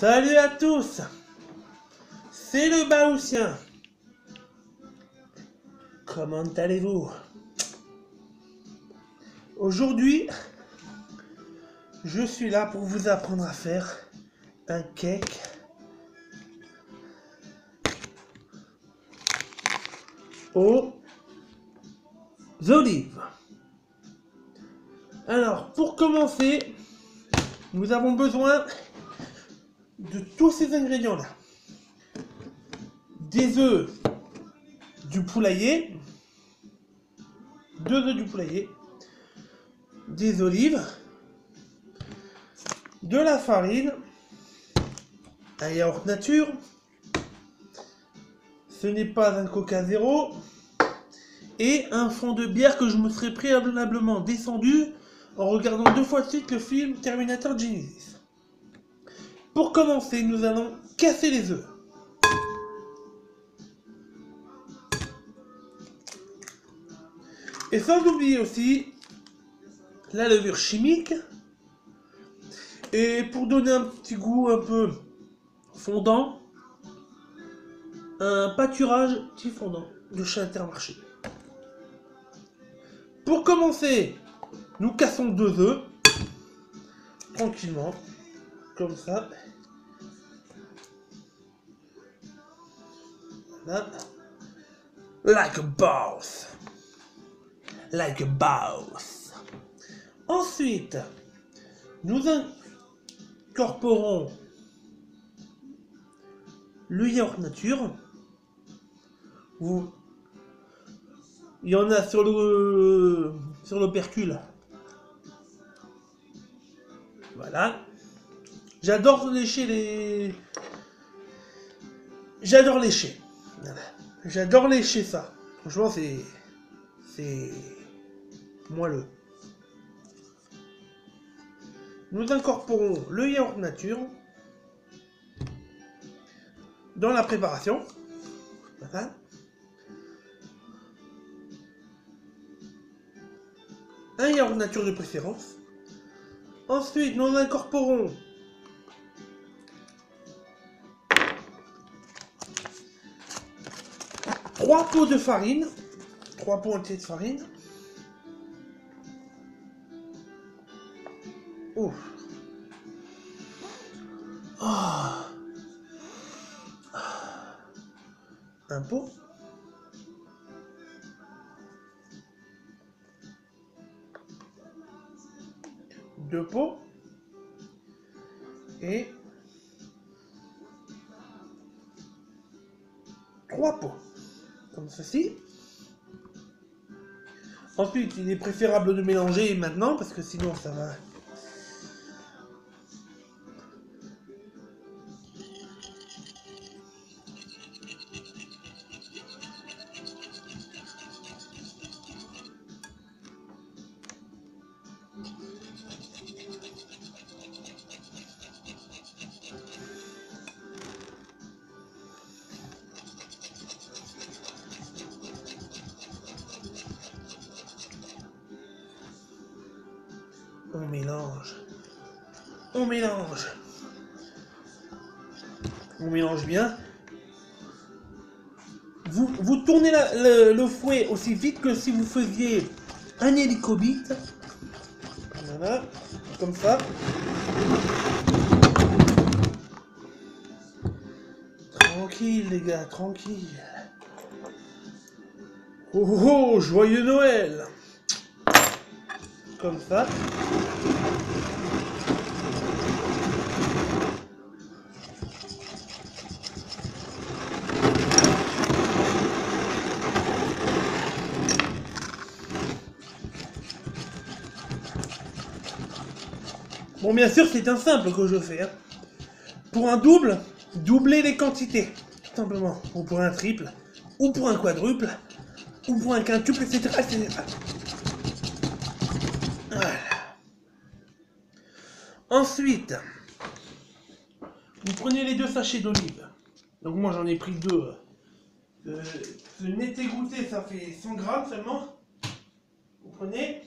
Salut à tous, c'est le Baousien. Comment allez-vous? Aujourd'hui, je suis là pour vous apprendre à faire un cake aux olives. Alors, pour commencer, nous avons besoin de tous ces ingrédients-là. Des œufs du poulailler, 2 œufs du poulailler, des olives, de la farine, un yaourt nature, ce n'est pas un Coca Zéro, et un fond de bière que je me serais préalablement descendu en regardant 2 fois de suite le film Terminator Genesis. Pour commencer, nous allons casser les œufs. Et sans oublier aussi la levure chimique. Et pour donner un petit goût un peu fondant, un pâturage petit fondant de chez Intermarché. Pour commencer, nous cassons 2 œufs, tranquillement, comme ça. Voilà. Like a boss. Like a boss. Ensuite, nous incorporons le yaourt nature. Il y en a sur l'opercule. Voilà. J'adore lécher J'adore lécher. Voilà. J'adore lécher ça. Franchement, c'est moelleux. Nous incorporons le yaourt nature dans la préparation. Voilà. Un yaourt nature de préférence. Ensuite, nous incorporons trois pots de farine, 3 pots entiers de farine. Oh. Oh. Un pot. Deux pots. Et 3 pots. Comme ceci. Ensuite, il est préférable de mélanger maintenant parce que sinon ça va. On mélange. On mélange. On mélange bien. Vous tournez le fouet aussi vite que si vous faisiez un hélicobite. Voilà. Comme ça. Tranquille les gars, tranquille. Oh oh, oh, joyeux Noël. Comme ça. Bon, bien sûr, c'est un simple que je fais. Hein. Pour un double, doublez les quantités. Tout simplement. Ou pour un triple, ou pour un quadruple, ou pour un quintuple, etc. etc. Voilà. Ensuite, vous prenez les 2 sachets d'olive. Donc moi j'en ai pris 2. Ce netté goûté, ça fait 100 grammes seulement. Vous prenez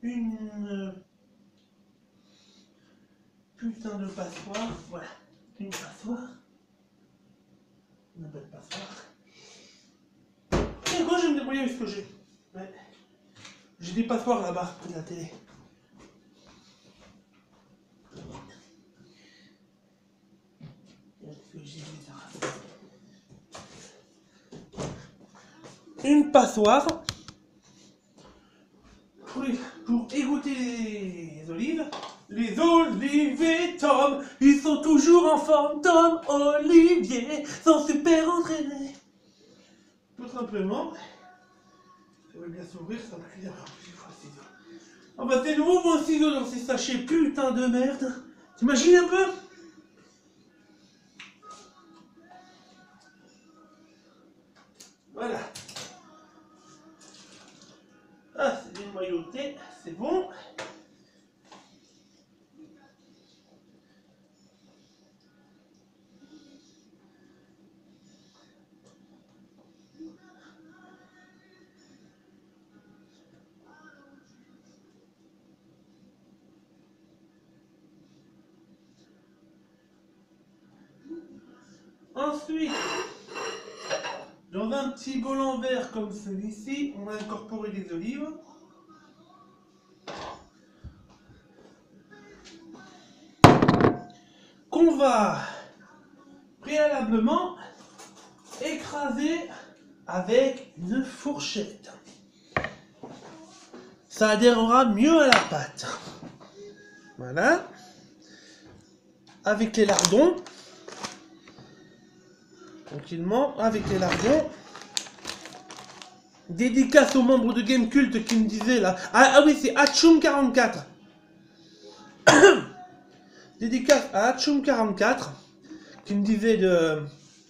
une putain de passoire. Voilà, une passoire. Une belle passoire. Et quoi, je vais me débrouiller avec ce que j'ai. Ouais. J'ai des passoires là-bas, près de la télé. Une passoire pour égoutter les olives. Les oliviers Tom, ils sont toujours en forme. Tom Olivier, sont super entraînés. Tout simplement. Ça va bien s'ouvrir, ça va plus avoir plusieurs fois le ciseau. Ah bah t'es nouveau mon ciseau dans ces sachets, putain de merde. T'imagines un peu? Voilà. Ah, c'est bien noyauté, c'est bon. Ensuite, dans un petit bol en verre comme celui-ci, on va incorporer des olives. Qu'on va préalablement écraser avec une fourchette. Ça adhérera mieux à la pâte. Voilà. Avec les lardons. Tranquillement, avec les lardons. Dédicace aux membres de Gamecult qui me disaient là. Ah oui, c'est Hatchoum44. Dédicace à Hatchoum44 qui me disait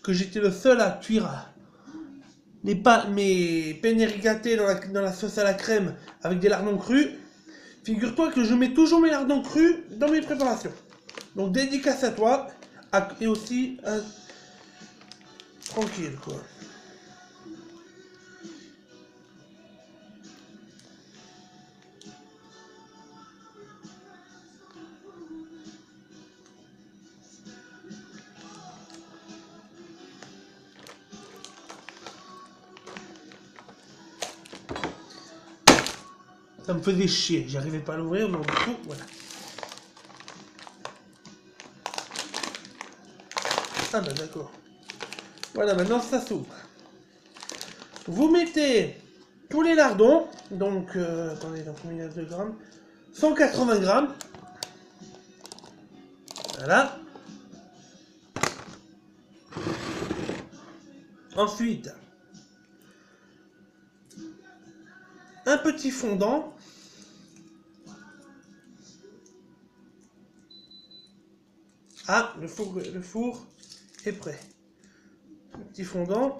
que j'étais le seul à cuire mes penne irrigatées dans la sauce à la crème avec des lardons crus. Figure-toi que je mets toujours mes lardons crus dans mes préparations. Donc dédicace à toi et aussi tranquille quoi. Ça me faisait chier, j'arrivais pas à l'ouvrir, donc du coup, voilà. Ah bah d'accord. Voilà, maintenant ça s'ouvre. Vous mettez tous les lardons, donc, attendez, donc combien de grammes 180 grammes. Voilà. Ensuite, un petit fondant. Ah, le four est prêt. Un petit fondant.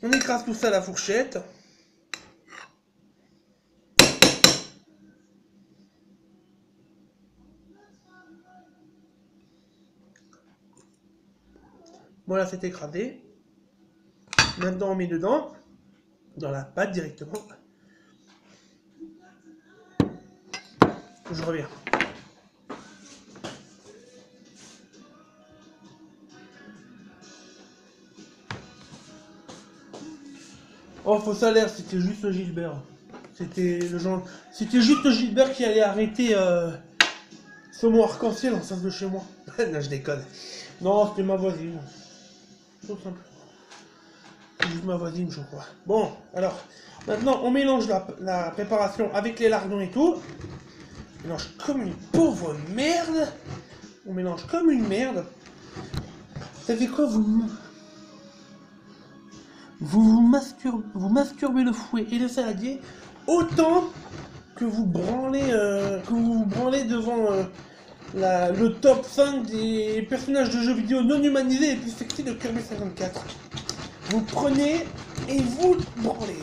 On écrase tout ça à la fourchette. Voilà, c'est écrasé. Maintenant, on met dedans, dans la pâte directement. Je reviens. Oh, faux salaire, c'était juste Gilbert. C'était juste Gilbert qui allait arrêter ce mot arc-en-ciel en face de chez moi. Non, je déconne. Non, c'était ma voisine. Tout simple. C'est juste ma voisine, je crois. Bon, alors, maintenant, on mélange la préparation avec les lardons et tout. On mélange comme une pauvre merde. On mélange comme une merde. Vous savez quoi, vous masturbez le fouet et le saladier autant que vous branlez devant le top 5 des personnages de jeux vidéo non humanisés les plus sexy de Kirby 54. Vous prenez et vous branlez.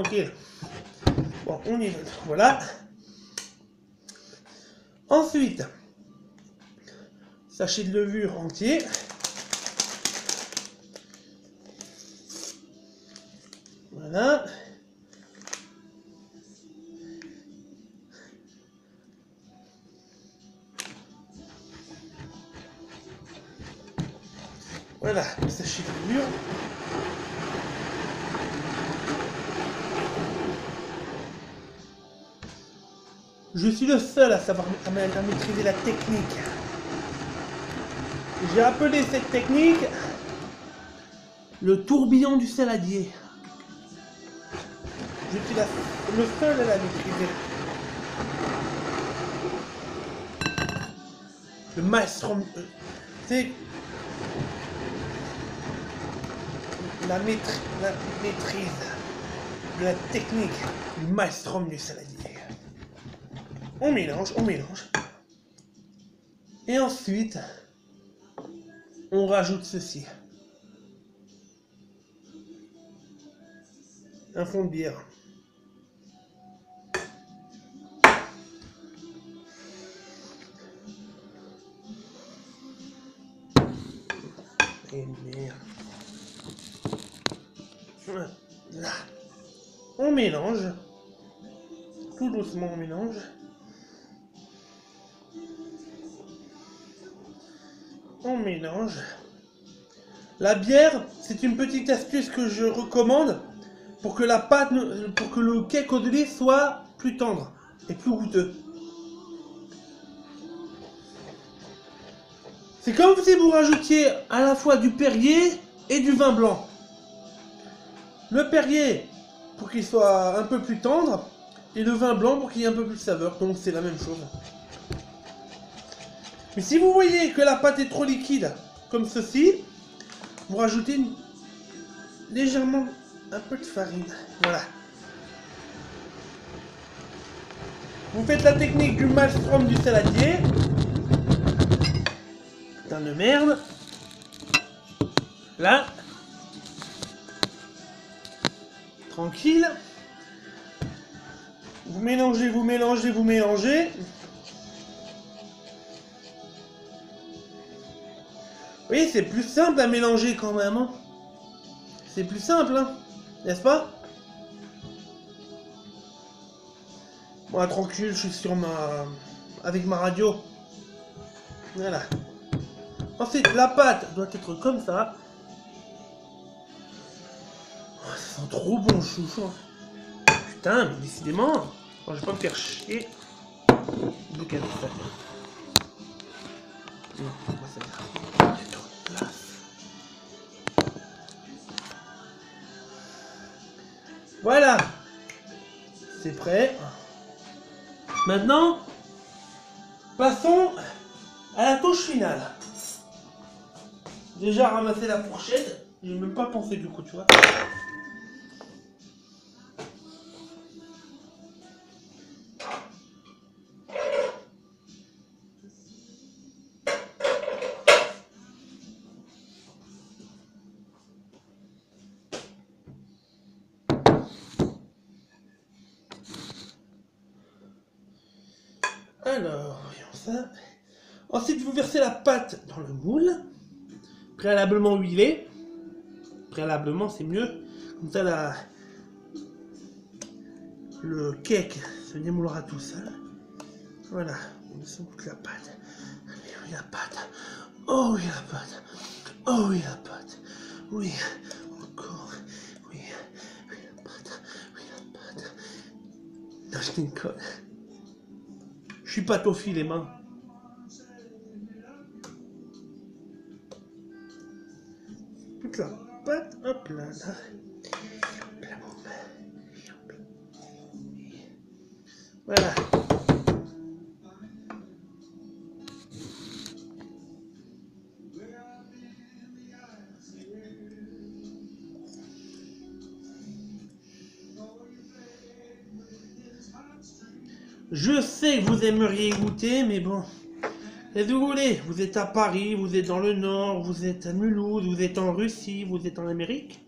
tranquille. Bon, on y va. Voilà. Ensuite, sachet de levure entier. Voilà. Voilà, le sachet de levure. Je suis le seul à savoir à maîtriser la technique. J'ai appelé cette technique le tourbillon du saladier. Je suis le seul à la maîtriser. Le maestro, c'est la maîtrise de la technique du maestro du saladier. On mélange, on mélange. Et ensuite, on rajoute ceci. Un fond de bière. Et merde. Voilà. On mélange. Tout doucement, on mélange. On mélange. La bière, c'est une petite astuce que je recommande pour que la pâte, pour que le cake au lait soit plus tendre et plus goûteux. C'est comme si vous rajoutiez à la fois du Perrier et du vin blanc. Le Perrier pour qu'il soit un peu plus tendre et le vin blanc pour qu'il y ait un peu plus de saveur. Donc c'est la même chose. Mais si vous voyez que la pâte est trop liquide, comme ceci, vous rajoutez légèrement un peu de farine. Voilà. Vous faites la technique du maelstrom du saladier. Putain de merde. Là. Tranquille. Vous mélangez, vous mélangez, vous mélangez. Oui, c'est plus simple à mélanger quand même. Hein. C'est plus simple, hein, n'est-ce pas? Moi, tranquille, je suis sur avec ma radio. Voilà. Ensuite, la pâte doit être comme ça. Oh, ça sent trop bon, chouchou. Putain, mais décidément. Bon, je vais pas me faire chier. Donc, avec ça. Non, moi, ça va. Voilà, c'est prêt. Maintenant, passons à la touche finale. Déjà ramasser la fourchette, j'ai même pas pensé du coup, tu vois. Alors, voyons ça. Ensuite, vous versez la pâte dans le moule, préalablement huilé. Préalablement, c'est mieux. Comme ça, le cake se démoulera tout seul. Voilà, on met toute la pâte. Allez, oui, la pâte. Oh oui, la pâte. Oh oui, la pâte. Oui, encore. Oui, oui, la pâte. Oui, la pâte. Non, je déconne. Je suis pâtophile, les mains. Toute la pâte, hop là, là. Voilà. Je sais que vous aimeriez goûter, mais bon. Qu'est-ce que vous voulez? Vous êtes à Paris, vous êtes dans le Nord, vous êtes à Mulhouse, vous êtes en Russie, vous êtes en Amérique.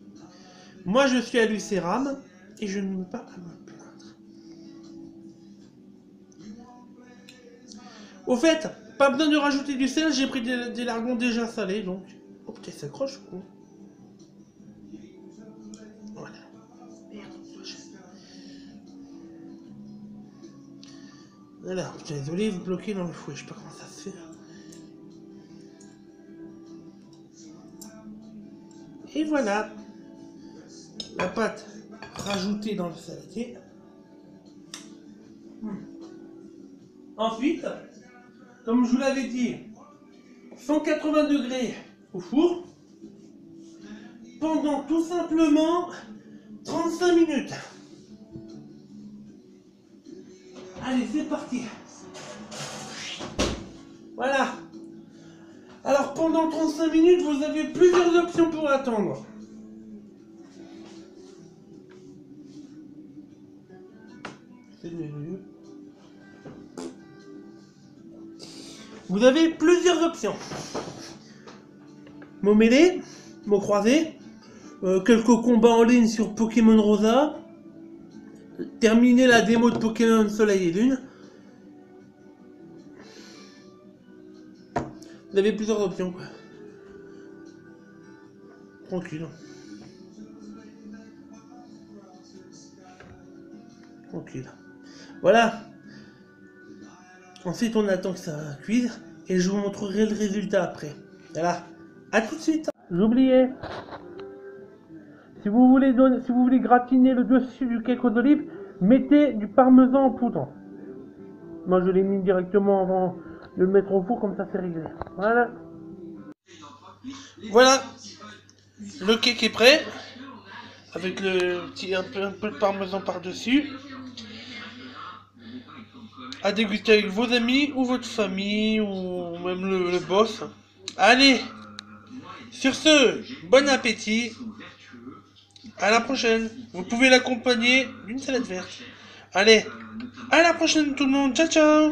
Moi, je suis à Lucéram et je ne veux pas à me plaindre. Au fait, pas besoin de rajouter du sel, j'ai pris des lardons déjà salés, donc... Oh putain, ça accroche ou quoi? Voilà. Voilà, putain, les olives bloquées dans le fouet, je sais pas comment ça se fait. Et voilà. La pâte rajoutée dans le saladier. Ensuite, comme je vous l'avais dit, 180 degrés au four pendant tout simplement 35 minutes. Allez, c'est parti. Voilà. Alors pendant 35 minutes, vous avez plusieurs options pour attendre. Vous avez plusieurs options. Mots mêlés, mots croisés, quelques combats en ligne sur Pokémon Rosa, terminer la démo de Pokémon Soleil et Lune. Vous avez plusieurs options, quoi. Tranquille. Tranquille. Voilà. Ensuite, on attend que ça cuise et je vous montrerai le résultat après. Voilà. À tout de suite. J'oubliais. Si vous voulez gratiner le dessus du cake aux olives, mettez du parmesan en poudre. Moi, je l'ai mis directement avant de le mettre au four, comme ça c'est réglé. Voilà. Voilà. Le cake est prêt. Avec un peu de parmesan par-dessus. À déguster avec vos amis ou votre famille ou même le boss. Allez, sur ce, bon appétit. À la prochaine. Vous pouvez l'accompagner d'une salade verte. Allez, à la prochaine tout le monde. Ciao ciao.